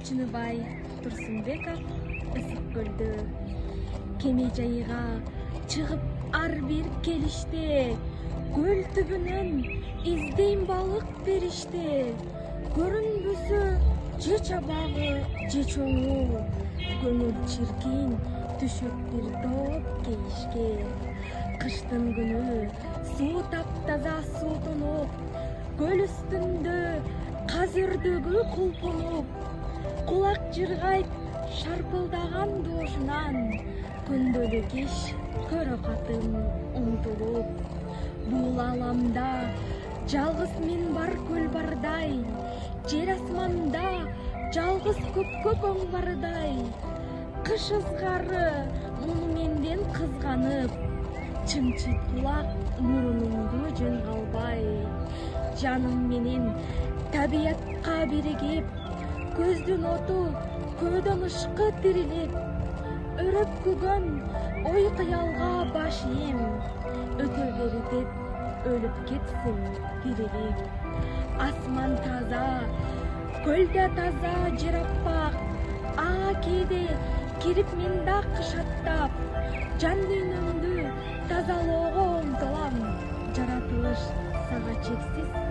Чыныбай Турсунбеков Ысык көлдө кеме жайга чыгып ар бир келиште, көл түбүнөн издейм балык бериште, көрүнбөсө же чабагы же чоңу, көңүл чиркин түшөт бир топ кейишке. Кыштын күнү суу таптаза суутунуп, көл үстүндө каз өрдөгү кулпунуп, кулак жыргайт шарпылдаган доошунан, күндөлү киш көрө катын умтулуп. Бул ааламда жалгыз мен бар көл бардай, жер асманда жалгыз көккө коң бардай. Кыш ызгары муну менден кызганып, чымчыйт кулак мурунумду жөн калбай. Жаным менен табиятка биригип, көздүн оту көөдөн ышкы тирилип, өрөп күгөн ой кыялга баш ийем, өтө бери деп өлүп кетсем тирилип. Асман таза, көл да таза, жер аппак, ага кээде кирип мен да кыш аттап, жан дүйнөмдү тазалоого умтулам. Жаратылыш сага чексиз